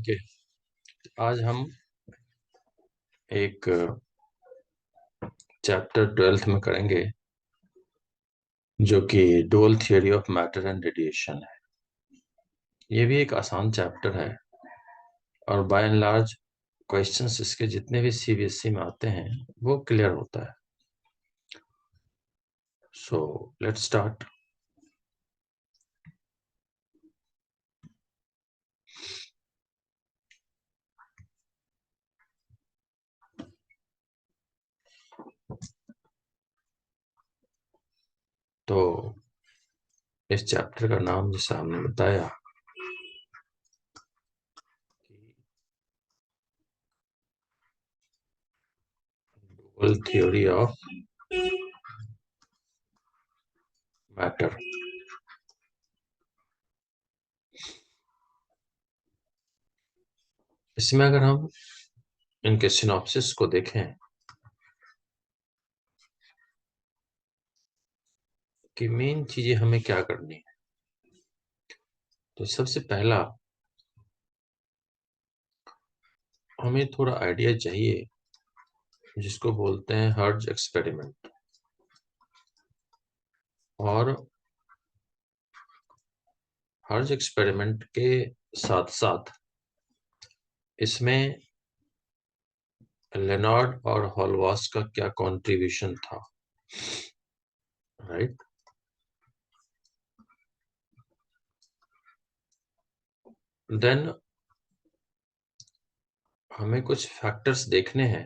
Okay. आज हम एक चैप्टर 12th में करेंगे जो कि dual theory of matter and radiation है। ये भी एक आसान चैप्टर है और बाय एंड लार्ज क्वेश्चंस इसके जितने भी सीबीएसई में आते हैं वो क्लियर होता है। So let's start. तो इस चैप्टर का नाम जैसा हमने बताया डुअल थियरी ऑफ मैटर। इसमें अगर हम इनके सिनॉप्सिस को देखें कि मेन चीजें हमें क्या करनी है, तो सबसे पहला हमें थोड़ा आइडिया चाहिए जिसको बोलते हैं हर्ट्ज एक्सपेरिमेंट। और हर्ट्ज एक्सपेरिमेंट के साथ साथ इसमें लेनार्ड और हॉलवास का क्या कंट्रीब्यूशन था, राइट। देन हमें कुछ फैक्टर्स देखने हैं,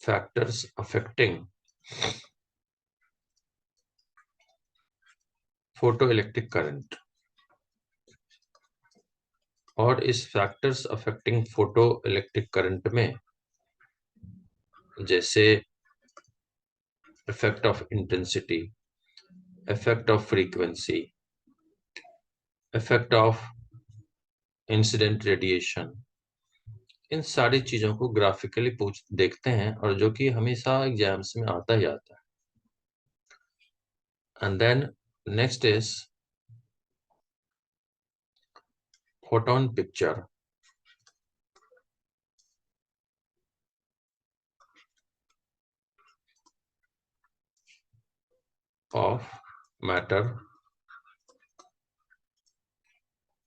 factors affecting photo electric current. और इस factors affecting photo electric current में जैसे effect of intensity, effect of frequency, effect of incident radiation, इन सारी चीजों को ग्राफिकली पूछ देखते हैं और जो कि हमेशा एग्जाम्स में आता ही आता है। And then next is photon picture of matter,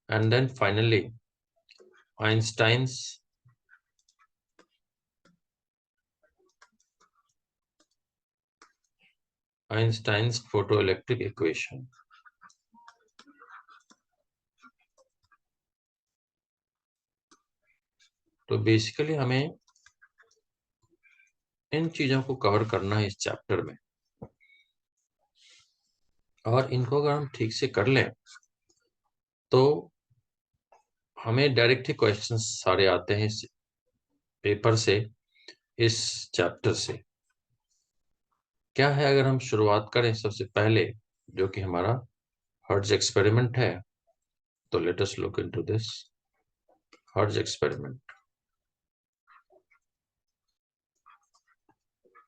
and then finally Einstein's photoelectric equation। तो बेसिकली हमें इन चीजों को कवर करना है इस चैप्टर में, और इनको अगर हम ठीक से कर लें तो हमें डायरेक्ट ही क्वेश्चंस सारे आते हैं इस पेपर से, इस चैप्टर से। क्या है, अगर हम शुरुआत करें सबसे पहले जो कि हमारा हर्ट्ज एक्सपेरिमेंट है, तो let us look into this hertz experiment.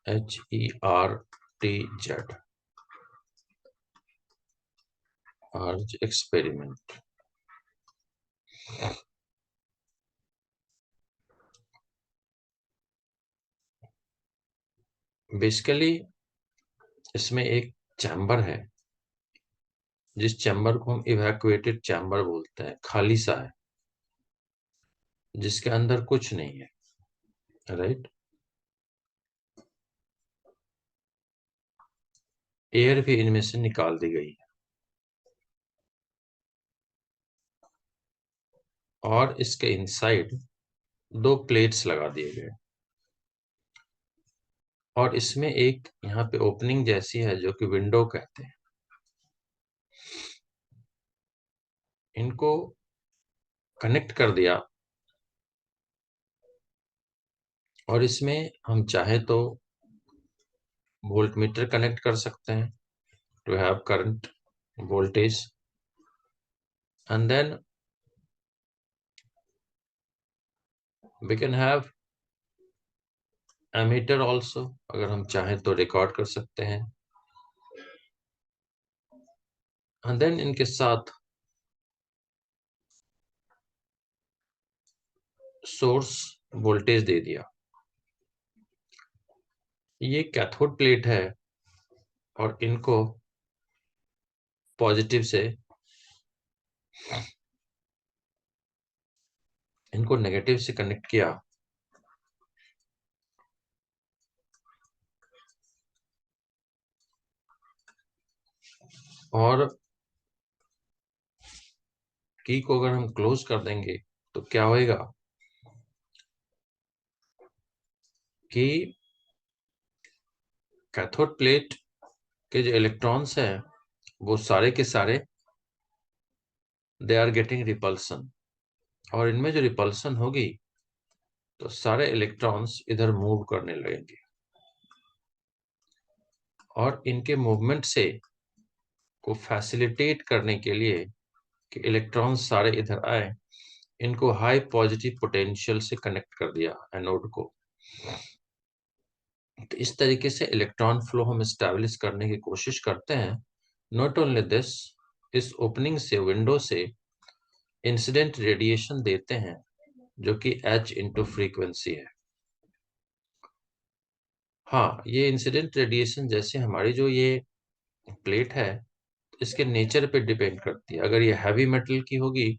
HERTZ, hertz experiment. Basically इसमें एक चैम्बर है जिस चैम्बर को हम इवैक्यूएटेड चैम्बर बोलते हैं, खाली सा है जिसके अंदर कुछ नहीं है, राइट। एयर भी इनमें से निकाल दी गई है और इसके इनसाइड दो प्लेट्स लगा दिए गए और इसमें एक यहाँ पे ओपनिंग जैसी है जो कि विंडो कहते हैं। इनको कनेक्ट कर दिया और इसमें हम चाहे तो वोल्ट मीटर कनेक्ट कर सकते हैं to have current voltage, and then we can have ammeter also, अगर हम चाहें तो रिकॉर्ड कर सकते हैं। एंड देन इनके साथ सोर्स वोल्टेज दे दिया। ये कैथोड प्लेट है और इनको पॉजिटिव से इनको नेगेटिव से कनेक्ट किया। और की को अगर हम क्लोज कर देंगे तो क्या होएगा कि कैथोड प्लेट के जो इलेक्ट्रॉन्स हैं वो सारे के सारे दे आर गेटिंग रिपल्सन, और इनमें जो रिपल्सन होगी तो सारे इलेक्ट्रॉन्स इधर मूव करने लगेंगे, और इनके मूवमेंट से को फैसिलिटेट करने के लिए कि इलेक्ट्रॉन्स सारे इधर आए, इनको हाई पॉजिटिव पोटेंशियल से कनेक्ट कर दिया एनोड को। तो इस तरीके से इलेक्ट्रॉन फ्लो हम एस्टैब्लिश करने की कोशिश करते हैं। नॉट ओनली दिस, इस ओपनिंग से, विंडो से इंसिडेंट रेडिएशन देते हैं जो कि h इंटू फ्रीक्वेंसी है। हाँ, ये इंसिडेंट रेडिएशन जैसे हमारी जो ये प्लेट है इसके नेचर पे डिपेंड करती है। अगर ये हैवी मेटल की होगी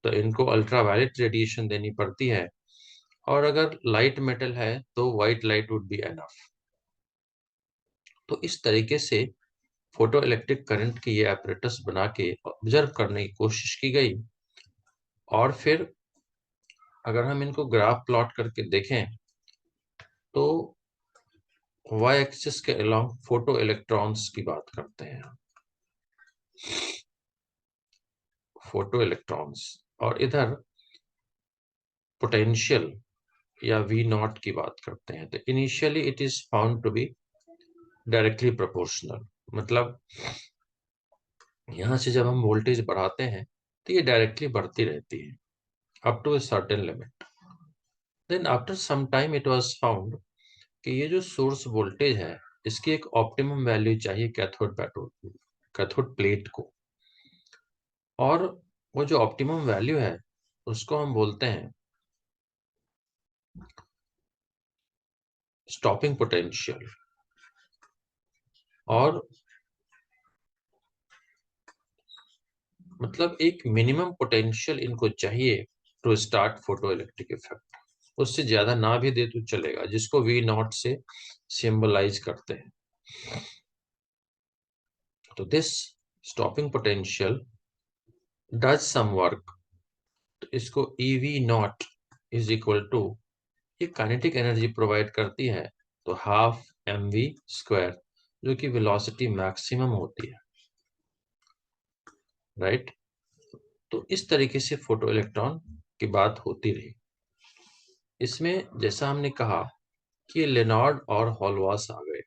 तो इनको अल्ट्रावायलेट रेडिएशन देनी पड़ती है, और अगर लाइट मेटल है तो white light would be enough. तो इस तरीके से फोटो इलेक्ट्रिक करंट की ये apparatus बना के ऑब्जर्व करने की कोशिश की गई। और फिर अगर हम इनको ग्राफ प्लॉट करके देखें तो y एक्सिस के अलोंग फोटो इलेक्ट्रॉन्स की बात करते हैं, फोटो इलेक्ट्रॉन्स, और इधर पोटेंशियल या V नॉट की बात करते हैं। तो initially it is found to be directly proportional, मतलब यहां से जब हम वोल्टेज बढ़ाते हैं तो ये डायरेक्टली बढ़ती रहती है up to a certain limit. Then after some time it was found कि ये जो सोर्स वोल्टेज है इसकी एक ऑप्टिमम वैल्यू चाहिए कैथोड प्लेट को, और वो जो ऑप्टिमम वैल्यू है उसको हम बोलते हैं स्टॉपिंग पोटेंशियल। और मतलब एक मिनिमम पोटेंशियल इनको चाहिए to start photo electric effect. उससे ज्यादा ना भी दे तो चलेगा, जिसको V नॉट से सिंबलाइज करते हैं। तो this stopping potential does some work. तो इसको EV naught is equal to, ये काइनेटिक एनर्जी प्रोवाइड करती है, तो हाफ mv² जो कि वेलोसिटी मैक्सिमम होती है, राइट। तो इस तरीके से फोटो इलेक्ट्रॉन की बात होती रही। इसमें जैसा हमने कहा कि लेनार्ड और हॉलवास आ गए।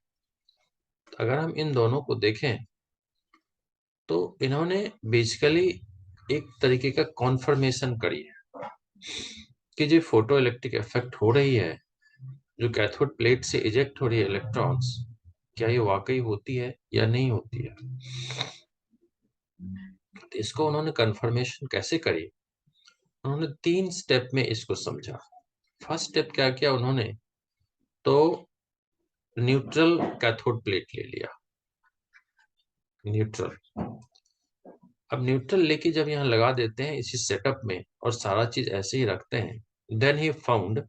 तो अगर हम इन दोनों को देखें तो इन्होंने बेसिकली एक तरीके का कॉन्फर्मेशन करी है कि जो फोटो इलेक्ट्रिक इफेक्ट हो रही है, जो कैथोड प्लेट से इजेक्ट हो रही है इलेक्ट्रॉन्स, क्या ये वाकई होती है या नहीं होती है। तो इसको उन्होंने कंफर्मेशन कैसे करी, उन्होंने 3 स्टेप में इसको समझा। फर्स्ट स्टेप क्या किया उन्होंने, तो न्यूट्रल कैथोड प्लेट ले लिया, न्यूट्रल। अब न्यूट्रल लेके जब यहाँ लगा देते हैं इसी सेटअप में और सारा चीज ऐसे ही रखते हैं, देन ही फाउंड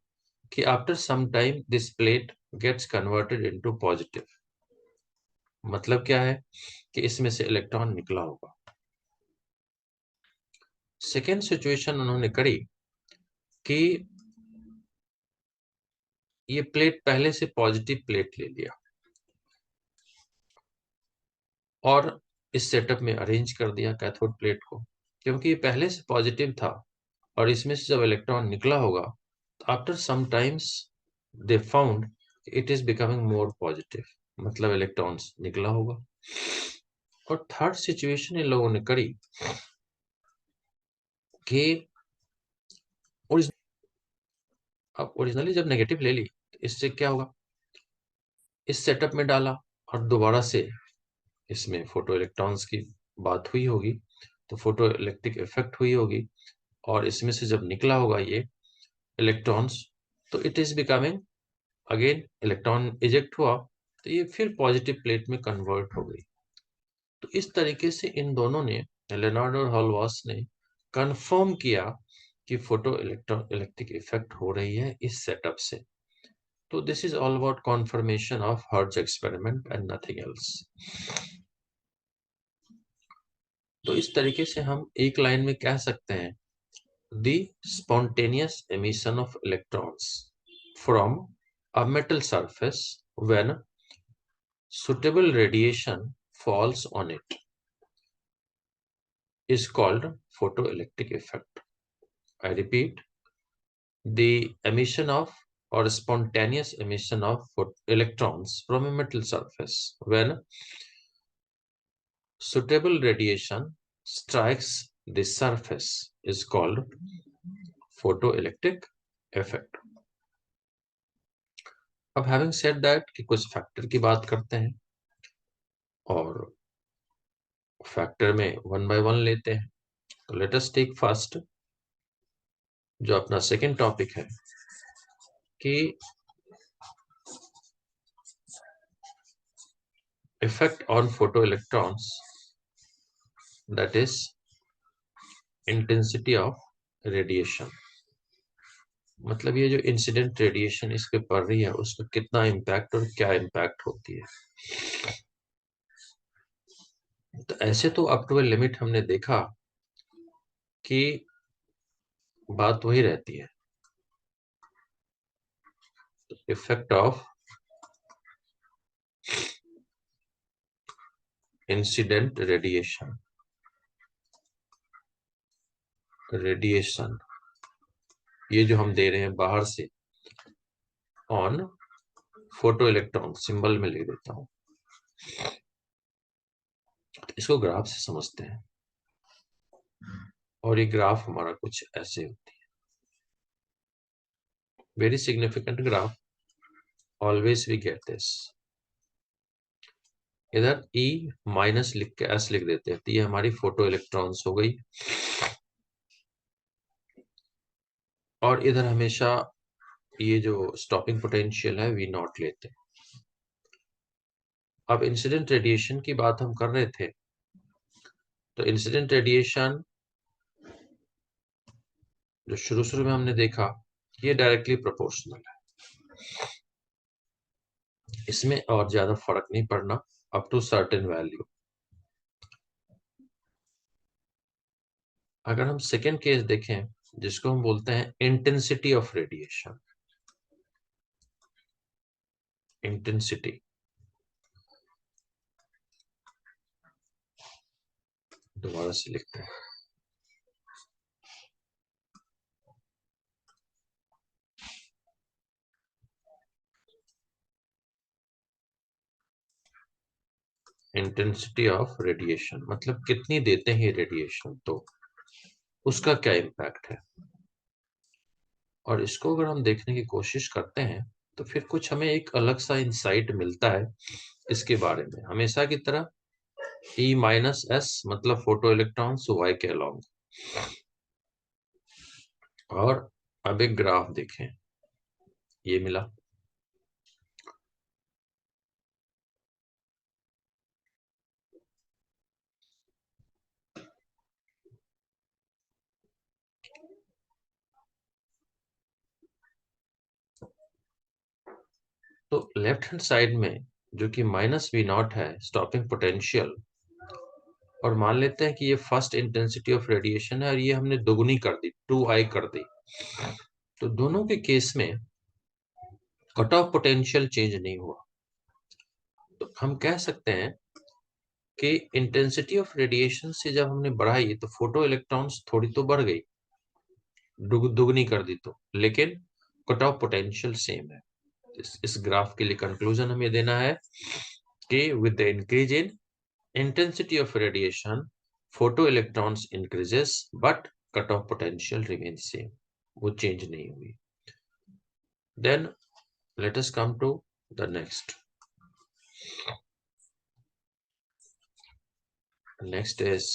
कि after some time this plate gets converted into positive. मतलब क्या है कि इसमें से इलेक्ट्रॉन निकला होगा। सेकेंड सिचुएशन उन्होंने करी कि ये प्लेट पहले से पॉजिटिव प्लेट ले लिया और इस सेटअप में अरेंज कर दिया कैथोड प्लेट को, क्योंकि ये पहले से पॉजिटिव था, और इसमें से जब इलेक्ट्रॉन निकला होगा तो after some times they found it is becoming more positive, मतलब इलेक्ट्रॉन्स निकला होगा। और थर्ड सिचुएशन इन लोगों ने करी कि अब ओरिजिनली जब नेगेटिव ले ली तो इससे क्या होगा, इस सेटअप में डाला और दोबारा से इसमें फोटो इलेक्ट्रॉन्स की बात हुई होगी, तो फोटो इलेक्ट्रिक इफेक्ट हुई होगी, और इसमें से जब निकला होगा ये, इलेक्ट्रॉन्स, तो it is becoming again, electron eject हुआ तो ये फिर पॉजिटिव प्लेट में कन्वर्ट हो गई। तो इस तरीके से इन दोनों ने, लेनार्ड और हॉलवास ने कंफर्म किया कि फोटो इलेक्ट्रिक इफेक्ट हो रही है इस सेटअप से। तो this is all about conformation of hertz experiment and nothing else. तो इस तरीके से हम एक लाइन में कह सकते हैं, the spontaneous emission of electrons from a metal surface when suitable radiation falls on it is called photoelectric effect. I repeat, the emission of or spontaneous emission of electrons from a metal surface when suitable radiation strikes the surface is called photoelectric effect. अब having said that कि कुछ factor की बात करते हैं और factor में one by one लेते हैं। तो लेट अस टेक फर्स्ट, जो अपना सेकेंड टॉपिक है कि effect on photoelectrons, that is intensity of radiation। मतलब ये जो इंसिडेंट रेडिएशन इस पे पड़ रही है उसका कितना इम्पैक्ट और क्या इम्पैक्ट होती है। तो ऐसे तो अप टू ए लिमिट हमने देखा कि बात वही रहती है, इफेक्ट ऑफ इंसिडेंट रेडिएशन ये जो हम दे रहे हैं बाहर से ऑन फोटो इलेक्ट्रॉन, सिंबल में लिख देता हूं। इसको ग्राफ से समझते हैं और ये ग्राफ हमारा कुछ ऐसे होती है, very significant graph, always we get this. इधर E माइनस लिख के S लिख देते हैं, तो ये हमारी फोटो इलेक्ट्रॉन्स हो गई। और इधर हमेशा ये जो स्टॉपिंग पोटेंशियल है V नॉट लेते हैं। अब इंसिडेंट रेडिएशन की बात हम कर रहे थे, तो इंसिडेंट रेडिएशन जो शुरू में हमने देखा ये डायरेक्टली प्रोपोर्शनल है, इसमें और ज्यादा फर्क नहीं पड़ना अप टू सर्टेन वैल्यू। अगर हम सेकेंड केस देखें जिसको हम बोलते हैं इंटेंसिटी ऑफ रेडिएशन, इंटेंसिटी दोबारा से लिखते हैं, इंटेंसिटी ऑफ रेडिएशन मतलब कितनी देते हैं रेडिएशन, तो उसका क्या इम्पैक्ट है। और इसको अगर हम देखने की कोशिश करते हैं तो फिर कुछ हमें एक अलग सा इंसाइट मिलता है इसके बारे में। हमेशा की तरह E माइनस एस मतलब फोटो इलेक्ट्रॉन्स Y के अलॉन्ग। और अब एक ग्राफ देखें, ये मिला। तो लेफ्ट हैंड साइड में जो कि माइनस V नॉट है स्टॉपिंग पोटेंशियल, और मान लेते हैं कि ये फर्स्ट इंटेंसिटी ऑफ रेडिएशन है और ये हमने दोगुनी कर दी, 2I कर दी। तो दोनों के केस में कट ऑफ पोटेंशियल चेंज नहीं हुआ। तो हम कह सकते हैं कि इंटेंसिटी ऑफ रेडिएशन से जब हमने बढ़ाई तो फोटो इलेक्ट्रॉन्स थोड़ी तो बढ़ गई, दुगनी कर दी तो, लेकिन कट ऑफ पोटेंशियल सेम है। इस ग्राफ के लिए कंक्लूजन हमें देना है कि with the increase in intensity of radiation photoelectrons increases but cutoff potential remains same, वो चेंज नहीं हुई। then let us come to the next is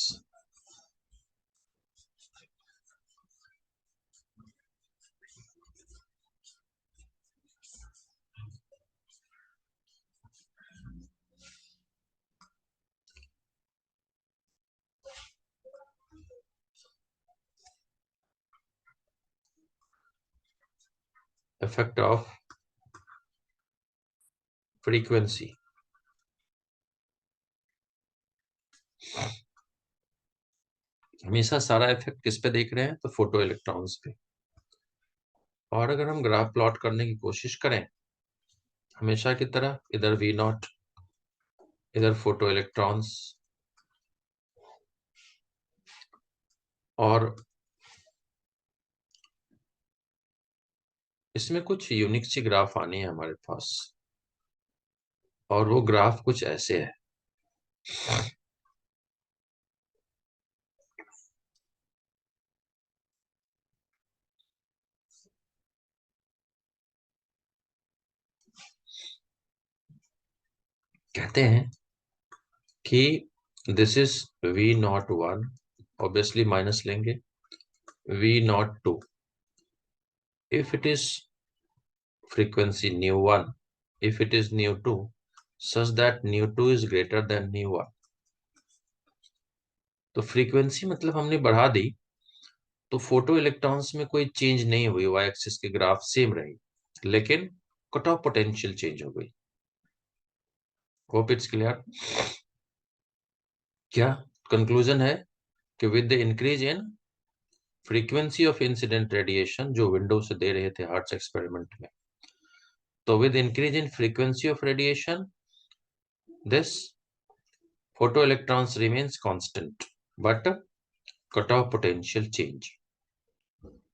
effect of frequency. हमेशा सारा इफेक्ट किस पे देख रहे हैं? तो फोटो इलेक्ट्रॉन्स पे। और अगर हम ग्राफ प्लॉट करने की कोशिश करें हमेशा की तरह, इधर वी नॉट, इधर फोटो इलेक्ट्रॉन्स, और इसमें कुछ यूनिक सी ग्राफ आनी है हमारे पास, और वो ग्राफ कुछ ऐसे है। कहते हैं कि this is V naught one, obviously minus लेंगे, V naught two, if it is frequency nu1, if it is nu2, such that nu2 is greater than nu1। तो फ्रीक्वेंसी मतलब हमने बढ़ा दी तो फोटो इलेक्ट्रॉन्स में कोई चेंज नहीं हुई, वाई एक्सिस की ग्राफ सेम रही, लेकिन कट ऑफ पोटेंशियल चेंज हो गई। Hope it's clear. क्या कंक्लूजन है कि with the increase in frequency of incident radiation, जो विंडो से दे रहे थे हार्ट्स एक्सपेरिमेंट में, तो with increase in frequency of radiation this photo electrons remains constant but cutoff potential change।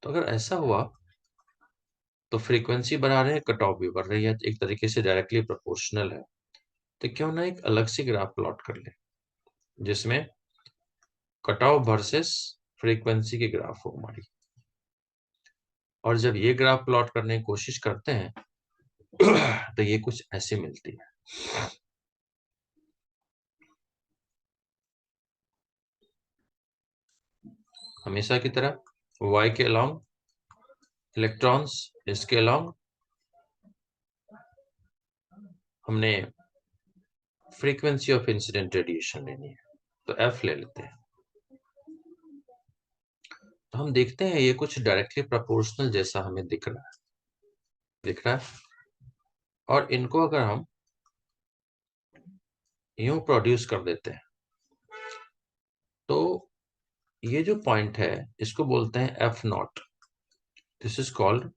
तो अगर ऐसा हुआ तो फ्रीक्वेंसी बढ़ा रहे हैं, कट ऑफ भी बढ़ रही है, एक तरीके से डायरेक्टली प्रोपोर्शनल है। तो क्यों ना एक अलग से ग्राफ प्लॉट कर ले जिसमें कट ऑफ वर्सेस फ्रीक्वेंसी की ग्राफ हो हमारी। और जब ये ग्राफ प्लॉट करने की कोशिश करते हैं तो ये कुछ ऐसे मिलती है। हमेशा की तरह y के अलोंग इलेक्ट्रॉन्स, इसके अलोंग हमने फ्रीक्वेंसी ऑफ इंसिडेंट रेडिएशन लेनी है, तो f ले लेते हैं। तो हम देखते हैं ये कुछ डायरेक्टली प्रोपोर्शनल जैसा हमें दिख रहा है। और इनको अगर हम यूं प्रोड्यूस कर देते हैं तो ये जो पॉइंट है इसको बोलते हैं f naught. This is called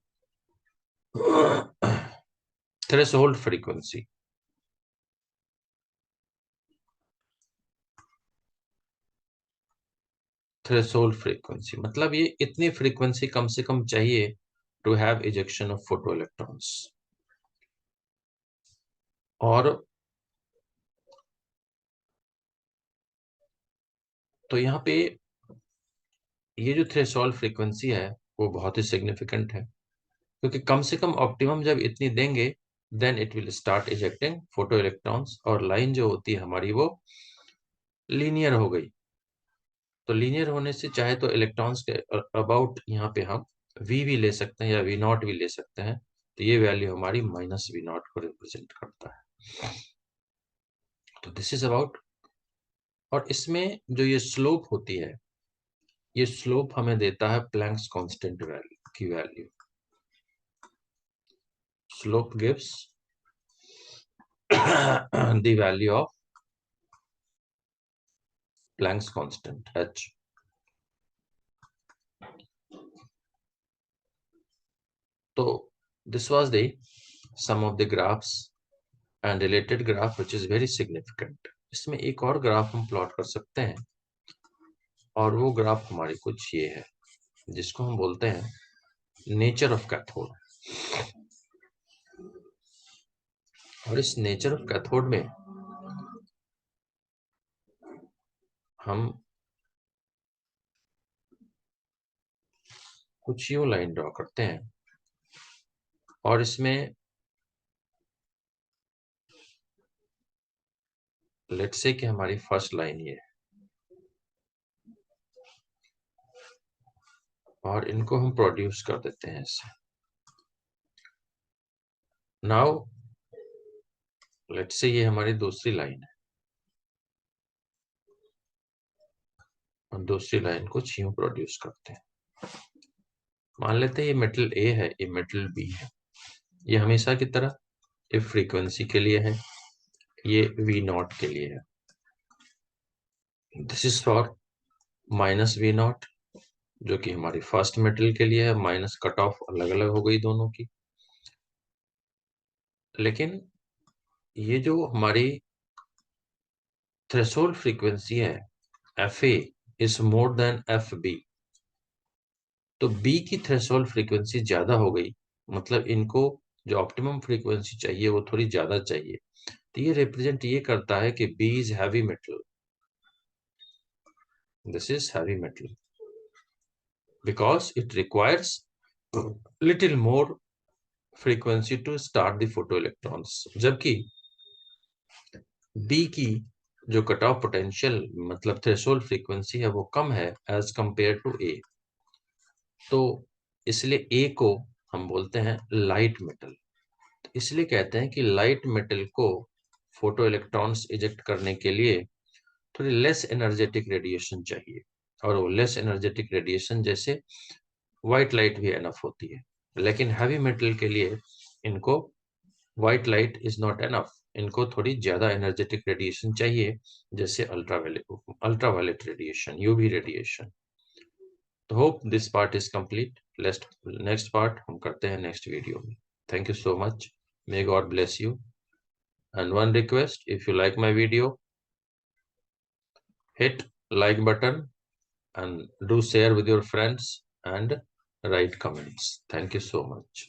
threshold frequency. Threshold frequency मतलब ये इतनी फ्रीक्वेंसी कम से कम चाहिए to have ejection of photo electrons. और तो यहाँ पे ये जो थ्रेशोल्ड फ्रीक्वेंसी है वो बहुत ही सिग्निफिकेंट है, क्योंकि कम से कम ऑप्टिमम जब इतनी देंगे then it will start ejecting photo electrons, और लाइन जो होती है हमारी वो लीनियर हो गई। तो लीनियर होने से चाहे तो इलेक्ट्रॉन्स के अबाउट यहाँ पे हम v भी ले सकते हैं या v नॉट भी ले सकते हैं। तो ये वैल्यू हमारी माइनस v नॉट को रिप्रेजेंट करता है। तो दिस इज अबाउट। और इसमें जो ये स्लोप होती है, ये स्लोप हमें देता है प्लैंक्स कांस्टेंट वैल्यू की value. Slope gives the value of Planck's constant h। तो this was the sum of the graphs and related graph which is very significant. इसमें एक और ग्राफ हम प्लॉट कर सकते हैं, और वो ग्राफ हमारी कुछ ये है जिसको हम बोलते हैं नेचर ऑफ कैथोड। और इस नेचर ऑफ कैथोड में हम कुछ यूं लाइन ड्रॉ करते हैं, और इसमें लेट्स से कि हमारी फर्स्ट लाइन ये है, और इनको हम प्रोड्यूस कर देते हैं इससे। नाउ लेट्स से ये हमारी दूसरी लाइन है, और दूसरी लाइन को यूं प्रोड्यूस करते हैं। मान लेते हैं ये मेटल ए है, ये मेटल बी है। ये हमेशा की तरह इफ फ्रीक्वेंसी के लिए है, ये V0 के लिए है। This is for minus V0, जो कि हमारी फर्स्ट मेटल के लिए है। माइनस कट ऑफ अलग अलग हो गई दोनों की। लेकिन ये जो हमारी थ्रेशोल्ड फ्रीक्वेंसी है FA is more than FB, तो B की थ्रेशोल्ड फ्रीक्वेंसी ज्यादा हो गई, मतलब इनको जो ऑप्टिमम फ्रीक्वेंसी चाहिए वो थोड़ी ज्यादा चाहिए। तो ये रिप्रेजेंट ये करता है कि B is heavy metal, this is heavy metal because it requires little more frequency to start the photo electrons, जबकि बी की जो कट ऑफ पोटेंशियल मतलब थ्रेशोल्ड फ्रीक्वेंसी है वो कम है एज कंपेयर टू ए। तो इसलिए ए को हम बोलते हैं लाइट मेटल। तो इसलिए कहते हैं कि लाइट मेटल को फोटो इलेक्ट्रॉन्स इजेक्ट करने के लिए थोड़ी लेस एनर्जेटिक रेडिएशन चाहिए, और वो लेस एनर्जेटिक रेडिएशन जैसे व्हाइट लाइट भी एनफ होती है। लेकिन हैवी मेटल के लिए इनको white light is not enough, इनको थोड़ी ज्यादा एनर्जेटिक रेडिएशन चाहिए, जैसे अल्ट्रावायलेट रेडिएशन, यूवी रेडिएशन। तो hope this part is complete. Next part हम करते हैं नेक्स्ट वीडियो में। Thank you so much, may God bless you. And one request, if you like my video, hit like button and do share with your friends and write comments. Thank you so much.